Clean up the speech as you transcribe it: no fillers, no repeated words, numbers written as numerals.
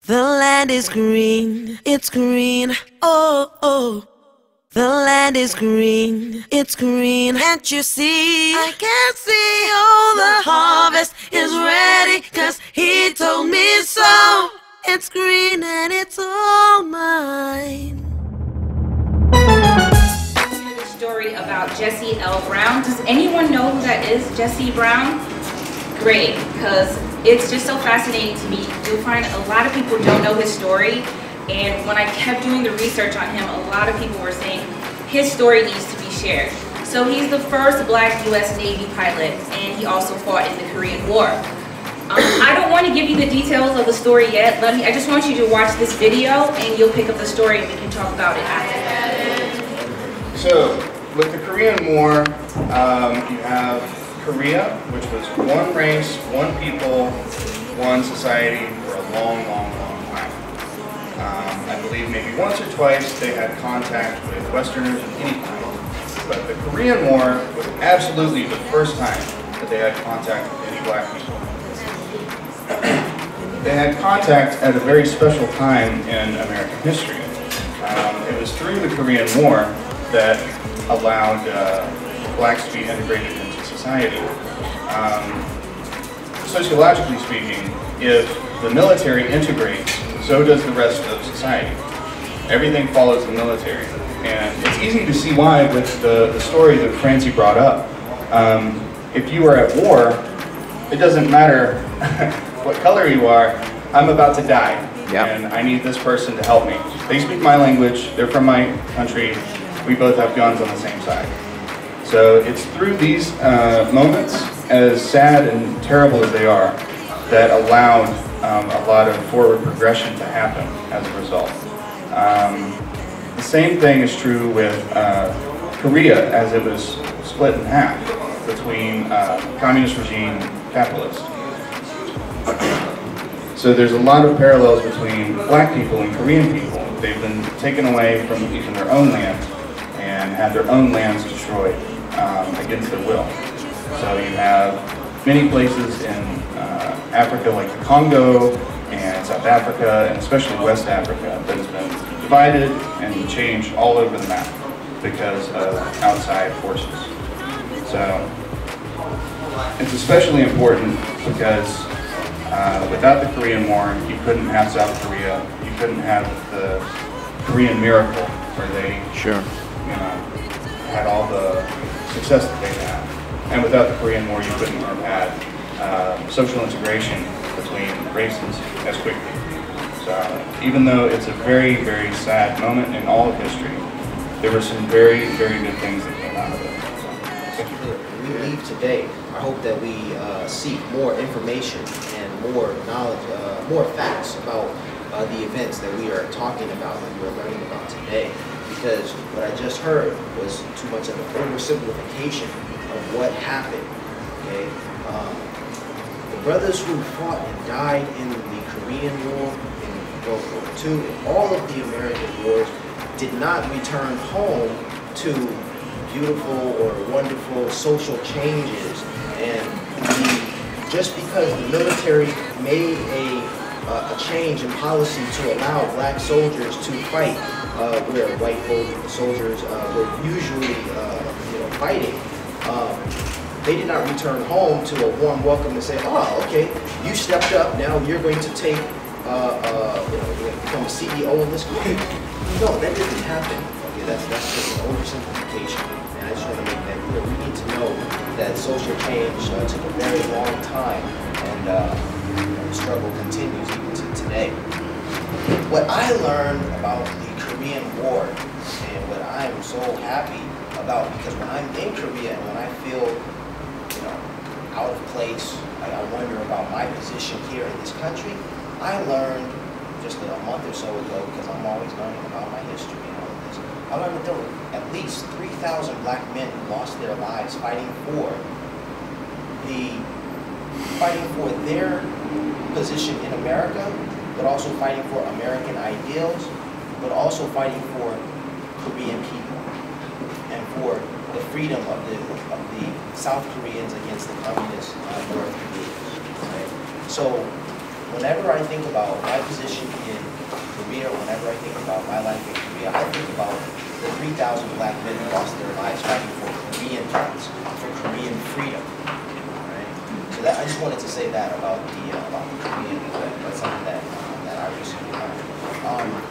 The land is green, it's green, oh, oh. The land is green, it's green, can't you see? I can't see, oh, the harvest is ready, 'cause he told me so. It's green and it's all mine. Story about Jesse L. Brown. Does anyone know who that is, Jesse Brown? Great, because it's just so fascinating to me. You'll find a lot of people don't know his story, and when I kept doing the research on him, a lot of people were saying his story needs to be shared. So he's the first black US Navy pilot, and he also fought in the Korean War. I don't want to give you the details of the story yet. I just want you to watch this video, and you'll pick up the story, and we can talk about it after that. So, with the Korean War, you have Korea, which was one race, one people, one society for a long, long, long time. I believe maybe once or twice they had contact with Westerners of any kind. But the Korean War was absolutely the first time that they had contact with any black people. They had contact at a very special time in American history. It was through the Korean War that allowed blacks to be integrated into society. Sociologically speaking, if the military integrates, so does the rest of society. Everything follows the military. And it's easy to see why with the story that Francie brought up. If you are at war, it doesn't matter what color you are, I'm about to die. Yep. And I need this person to help me. They speak my language, they're from my country, we both have guns on the same side. So it's through these moments, as sad and terrible as they are, that allowed a lot of forward progression to happen as a result. The same thing is true with Korea, as it was split in half between communist regime and capitalist. So there's a lot of parallels between black people and Korean people. They've been taken away from even their own land and had their own lands destroyed against their will. So you have many places in Africa like the Congo and South Africa, and especially West Africa, that has been divided and changed all over the map because of outside forces. So it's especially important because without the Korean War, you couldn't have South Korea, you couldn't have the Korean miracle where they had all the success that they had. And without the Korean War, you couldn't have had social integration between races as quickly. So even though it's a very, very sad moment in all of history, there were some very, very good things that came out of it. We leave today, I hope that we seek more information and more knowledge, more facts about the events that we are talking about, that we are learning about today. Because what I just heard was too much of an oversimplification of what happened. Okay, the brothers who fought and died in the Korean War, in World War II, and all of the American wars, did not return home to beautiful or wonderful social changes. And just because the military made a change in policy to allow black soldiers to fight where white soldiers were usually fighting, they did not return home to a warm welcome and say, oh, okay, you stepped up, now you're going to take, become a CEO in this country. No, that didn't happen. Okay, that's just an oversimplification. And I just want to make that clear. We need to know that social change took a very long time, and the struggle continues even to today. What I learned about the Korean War, and what I am so happy about, because when I'm in Korea and when I feel, out of place, I wonder about my position here in this country, I learned just a month or so ago, because I'm always learning about my history and all of this, I learned that there were at least 3,000 black men who lost their lives fighting for their position in America, but also fighting for American ideals, but also fighting for Korean people and for the freedom of the South Koreans against the communist North Koreans. Right? So whenever I think about my position in Korea, whenever I think about my life in Korea, I think about the 3,000 black men who lost their lives fighting for Korean rights, for Korean freedom. Right? So that I just wanted to say that about the Korean. That's something that I recently learned.